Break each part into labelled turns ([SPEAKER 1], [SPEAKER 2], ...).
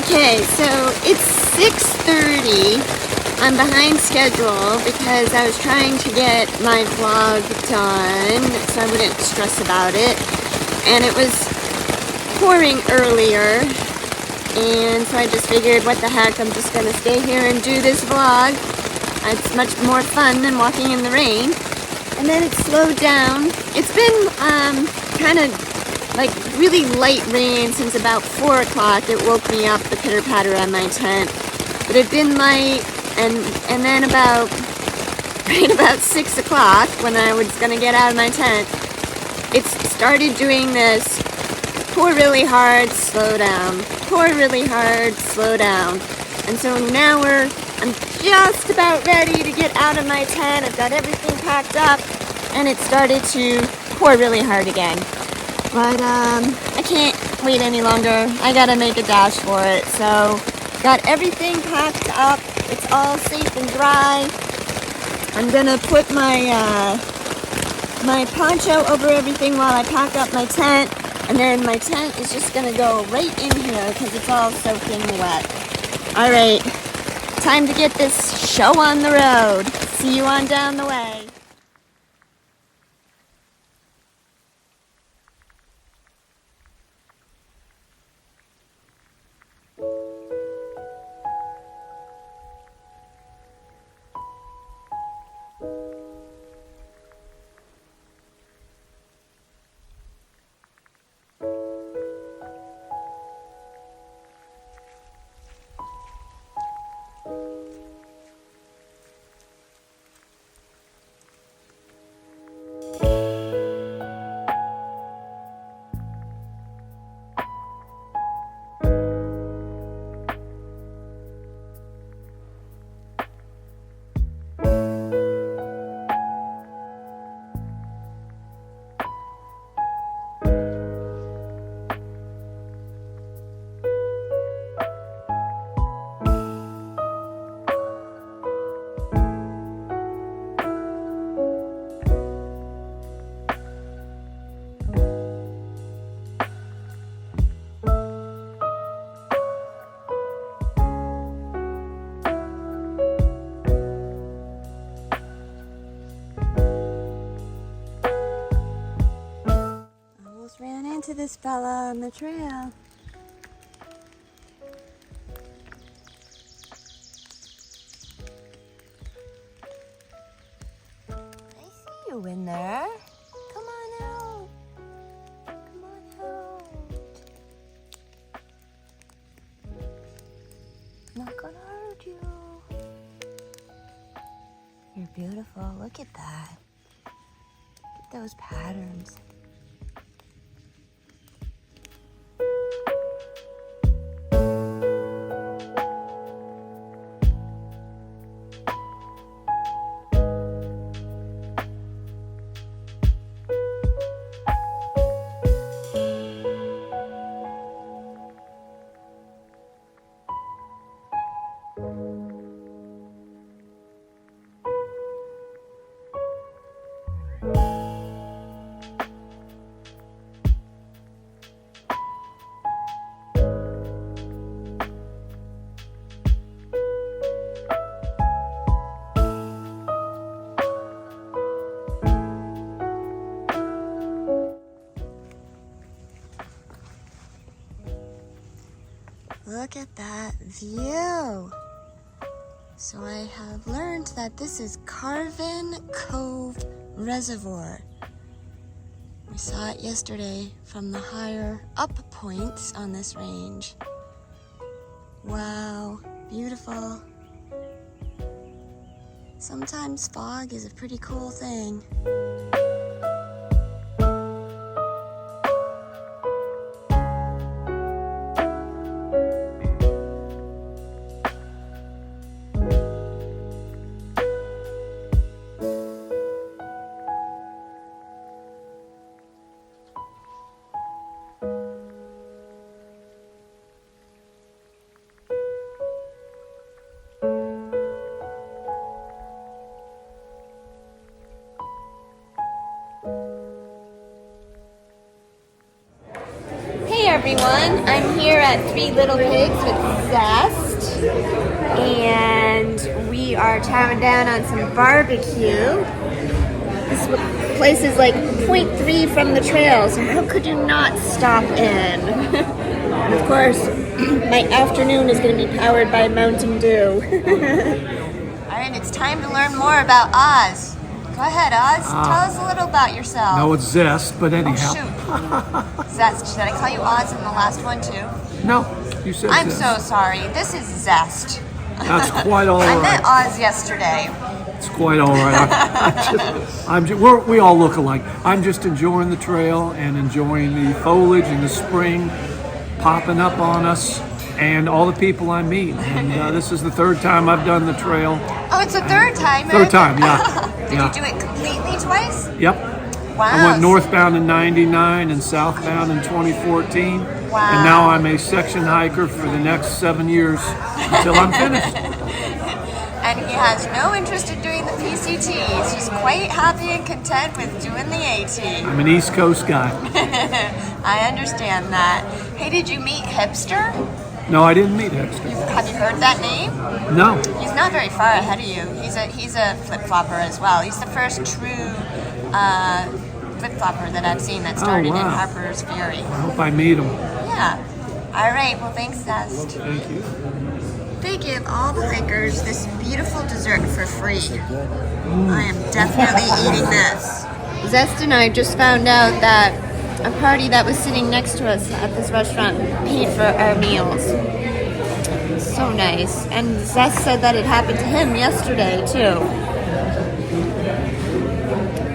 [SPEAKER 1] Okay, so it's 6:30. I'm behind schedule because I was trying to get my vlog done so I wouldn't stress about it. And it was pouring earlier. And so I just figured, what the heck, I'm just going to stay here and do this vlog. It's much more fun than walking in the rain. And then it slowed down. It's been kind of like really light rain since about 4 o'clock. It woke me up, the pitter patter on my tent. But it had been light, and then right about 6 o'clock, when I was gonna get out of my tent, it started doing this pour really hard, slow down, pour really hard, slow down. And so now I'm just about ready to get out of my tent. I've got everything packed up, and it started to pour really hard again. But I can't wait any longer. I gotta make a dash for it. So got everything packed up. It's all safe and dry. I'm gonna put my my poncho over everything while I pack up my tent, and then my tent is just gonna go right in here because it's all soaking wet. All right, time to get this show on the road. See you on down the way. Ran into this fella on the trail. I see you in there. Come on out. Come on out. Not gonna hurt you. You're beautiful. Look at that. Look at those patterns. Look at that view. So I have learned that this is Carvin Cove Reservoir. We saw it yesterday from the higher up points on this range. Wow, beautiful. Sometimes fog is a pretty cool thing. everyone. I'm here at Three Little Pigs with Zest, and we are chowing down on some barbecue. This place is like 0.3 from the trail, so how could you not stop in? And of course, my afternoon is going to be powered by Mountain Dew. Alright, it's time to learn more about Oz. Go ahead, Oz. Tell us a little about yourself.
[SPEAKER 2] No, it's Zest, but anyhow.
[SPEAKER 1] Oh, shoot. Zest. Did I call you Oz in the last one, too?
[SPEAKER 2] No, you said
[SPEAKER 1] I'm
[SPEAKER 2] Zest.
[SPEAKER 1] so sorry. This is Zest.
[SPEAKER 2] That's quite all right.
[SPEAKER 1] I met Oz yesterday.
[SPEAKER 2] It's quite all right. We all look alike. I'm just enjoying the trail and enjoying the foliage and the spring popping up on us and all the people I meet. And this is the third time I've done the trail.
[SPEAKER 1] Oh, it's the third time?
[SPEAKER 2] Third time, yeah.
[SPEAKER 1] Did you do it completely twice?
[SPEAKER 2] Yep.
[SPEAKER 1] Wow.
[SPEAKER 2] I went northbound in 99 and southbound in 2014.
[SPEAKER 1] Wow.
[SPEAKER 2] And now I'm a section hiker for the next 7 years until I'm finished.
[SPEAKER 1] And he has no interest in doing the PCT. He's just quite happy and content with doing the AT.
[SPEAKER 2] I'm an East Coast guy.
[SPEAKER 1] I understand that. Hey, did you meet Hipster?
[SPEAKER 2] No, I didn't meet Hipster.
[SPEAKER 1] Have you heard that name?
[SPEAKER 2] No.
[SPEAKER 1] He's not very far ahead of you. He's a flip-flopper as well. He's the first true flip-flopper that I've seen that started in Harper's Ferry.
[SPEAKER 2] I hope I meet him.
[SPEAKER 1] Yeah. All right. Well, thanks, Zest.
[SPEAKER 2] Thank you.
[SPEAKER 1] They give all the hikers this beautiful dessert for free. I am definitely eating this. Zest and I just found out that a party that was sitting next to us at this restaurant paid for our meals. So nice. And Zest said that it happened to him yesterday, too.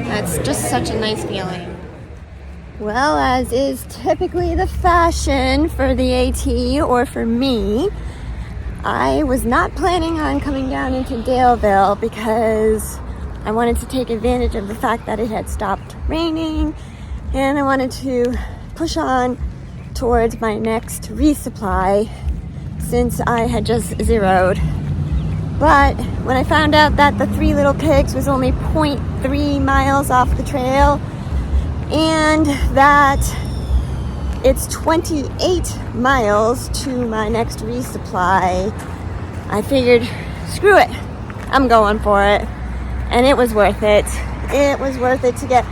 [SPEAKER 1] That's just such a nice feeling. Well, as is typically the fashion for the AT or for me, I was not planning on coming down into Daleville because I wanted to take advantage of the fact that it had stopped raining, and I wanted to push on towards my next resupply since I had just zeroed. But when I found out that the Three Little Pigs was only 0.3 miles off the trail and that it's 28 miles to my next resupply, I figured, screw it, I'm going for it. And it was worth it. It was worth it to get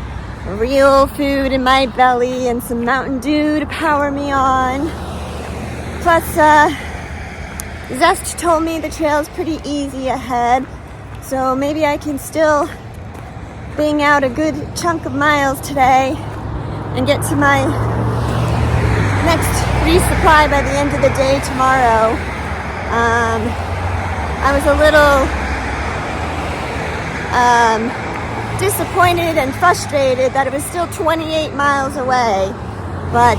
[SPEAKER 1] real food in my belly and some Mountain Dew to power me on. Plus, Zest told me the trail's pretty easy ahead, so maybe I can still bang out a good chunk of miles today and get to my next resupply by the end of the day tomorrow. I was a little disappointed and frustrated that it was still 28 miles away, but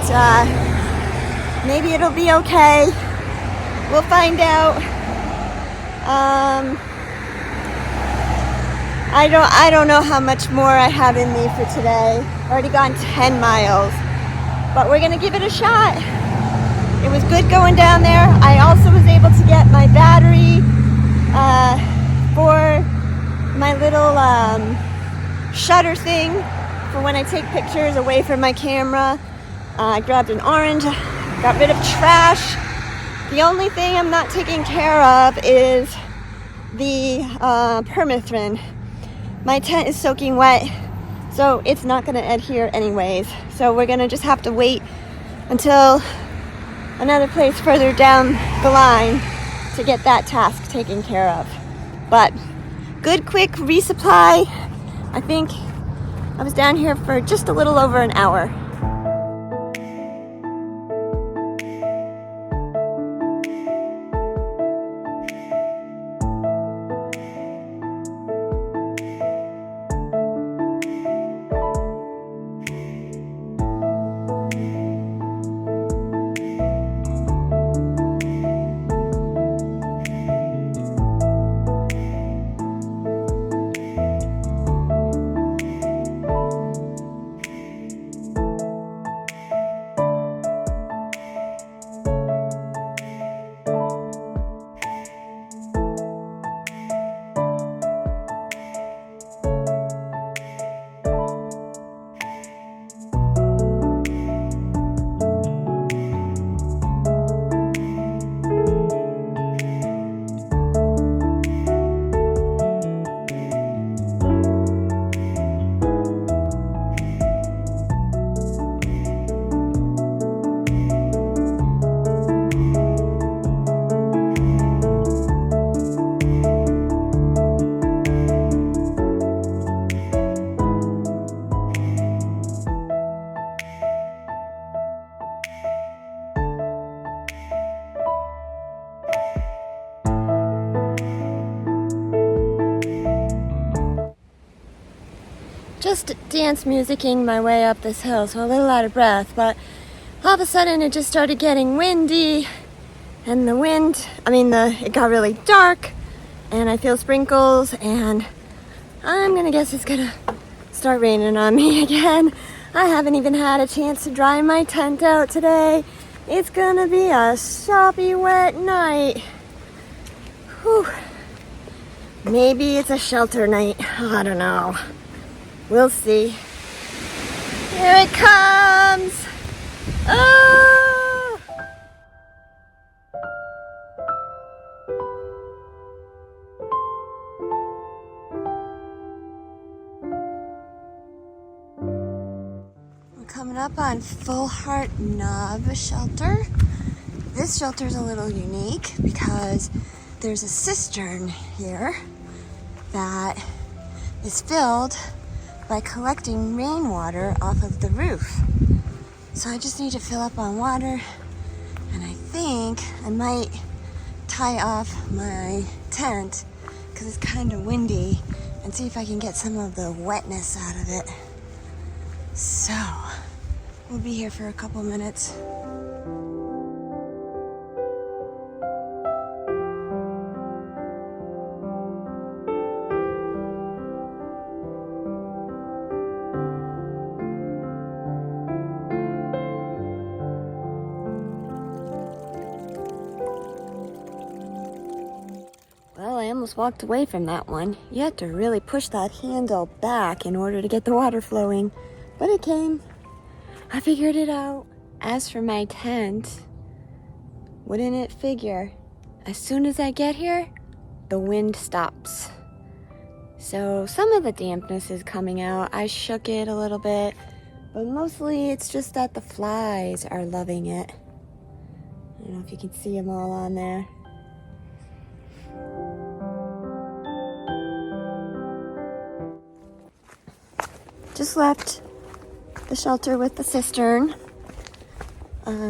[SPEAKER 1] maybe it'll be okay. We'll find out. I don't know how much more I have in me for today. I've already gone 10 miles. But we're going to give it a shot. It was good going down there. I also was able to get my battery for my little shutter thing for when I take pictures away from my camera. I grabbed an orange, got rid of trash. The only thing I'm not taking care of is the permethrin. My tent is soaking wet, so it's not going to adhere anyways. So we're going to just have to wait until another place further down the line to get that task taken care of. But good quick resupply. I think I was down here for just a little over an hour. just dance musicking my way up this hill, so a little out of breath, but all of a sudden it just started getting windy, and it got really dark, and I feel sprinkles, and I'm gonna guess it's gonna start raining on me again. I haven't even had a chance to dry my tent out today. It's gonna be a soppy wet night. Whew. Maybe it's a shelter night. I don't know. We'll see. Here it comes! Oh! We're coming up on Full Heart Knob Shelter. This shelter is a little unique because there's a cistern here that is filled by collecting rainwater off of the roof. So I just need to fill up on water, and I think I might tie off my tent because it's kind of windy, and see if I can get some of the wetness out of it. So we'll be here for a couple minutes. Well, I almost walked away from that one. You had to really push that handle back in order to get the water flowing, but it came. I figured it out. As for my tent, wouldn't it figure, as soon as I get here, the wind stops. So some of the dampness is coming out. I shook it a little bit, but mostly it's just that the flies are loving it. I don't know if you can see them all on there. Just left the shelter with the cistern.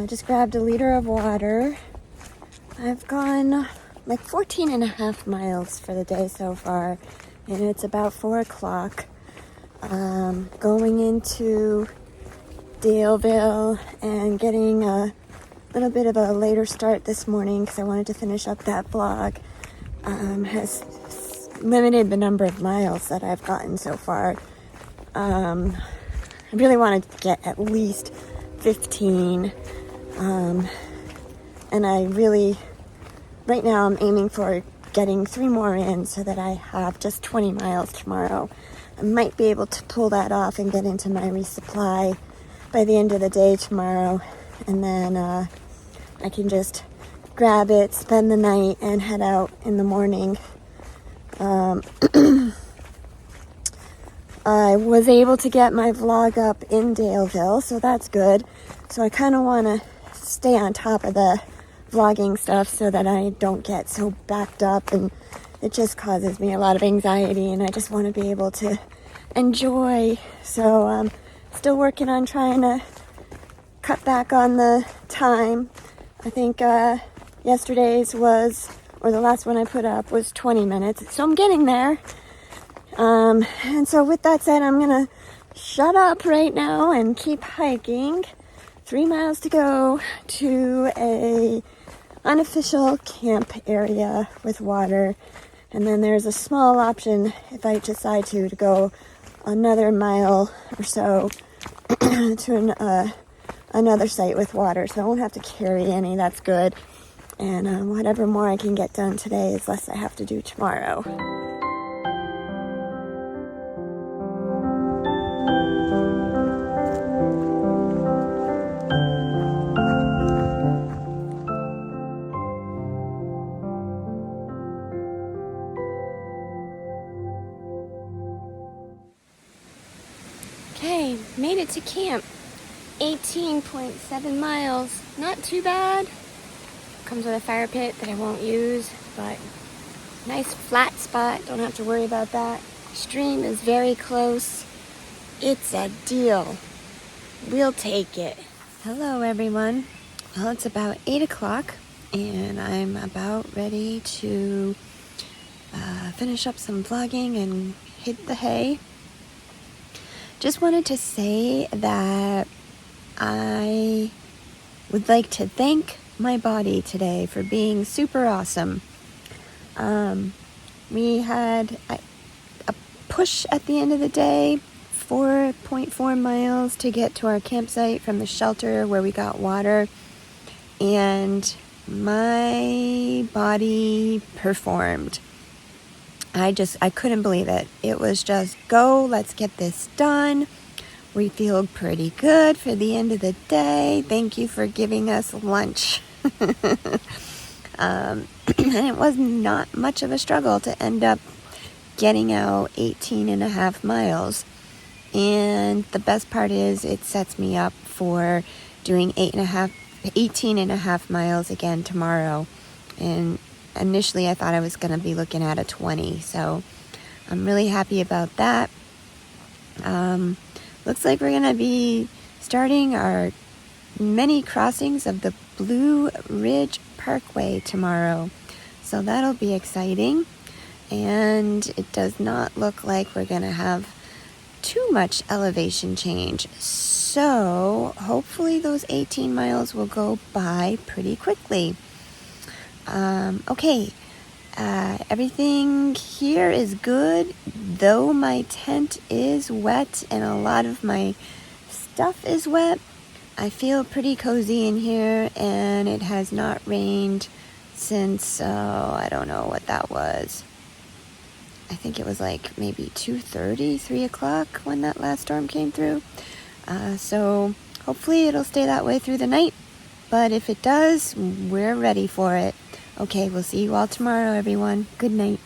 [SPEAKER 1] Just grabbed a liter of water. I've gone like 14 and a half miles for the day so far, and it's about 4 o'clock. Going into Daleville and getting a little bit of a later start this morning because I wanted to finish up that vlog. Has limited the number of miles that I've gotten so far. I really want to get at least 15, and I really, right now I'm aiming for getting 3 more in so that I have just 20 miles tomorrow. I might be able to pull that off and get into my resupply by the end of the day tomorrow, and then I can just grab it, spend the night, and head out in the morning. I was able to get my vlog up in Daleville, so that's good. So I kind of want to stay on top of the vlogging stuff so that I don't get so backed up, and it just causes me a lot of anxiety, and I just want to be able to enjoy. So I'm still working on trying to cut back on the time. I think yesterday's was, or the last one I put up was 20 minutes, so I'm getting there. And so with that said, I'm gonna shut up right now and keep hiking. 3 miles to go to a unofficial camp area with water, and then there's a small option if I decide to go another mile or so to another site with water, so I won't have to carry any. That's good. And whatever more I can get done today is less I have to do tomorrow. Okay, made it to camp. 18.7 miles. Not too bad. Comes with a fire pit that I won't use, but nice flat spot. Don't have to worry about that. Stream is very close. It's a deal. We'll take it. Hello, everyone. Well, it's about 8 o'clock, and I'm about ready to finish up some vlogging and hit the hay. just wanted to say that I would like to thank my body today for being super awesome. We had a push at the end of the day, 4.4 miles to get to our campsite from the shelter where we got water, and my body performed. I couldn't believe it. It was just, go, let's get this done. We feel pretty good for the end of the day. Thank you for giving us lunch. And it was not much of a struggle to end up getting out 18 and a half miles. And the best part is it sets me up for doing 18 and a half miles again tomorrow. And initially I thought I was going to be looking at a 20. So I'm really happy about that. Looks like we're going to be starting our many crossings of the Blue Ridge Parkway tomorrow. So that'll be exciting. And it does not look like we're going to have too much elevation change. So hopefully those 18 miles will go by pretty quickly. Okay. Everything here is good, though my tent is wet and a lot of my stuff is wet. I feel pretty cozy in here, and it has not rained since, I don't know what that was. I think it was like maybe 2:30, 3 o'clock when that last storm came through. So hopefully it'll stay that way through the night. But if it does, we're ready for it. Okay, we'll see you all tomorrow, everyone. Good night.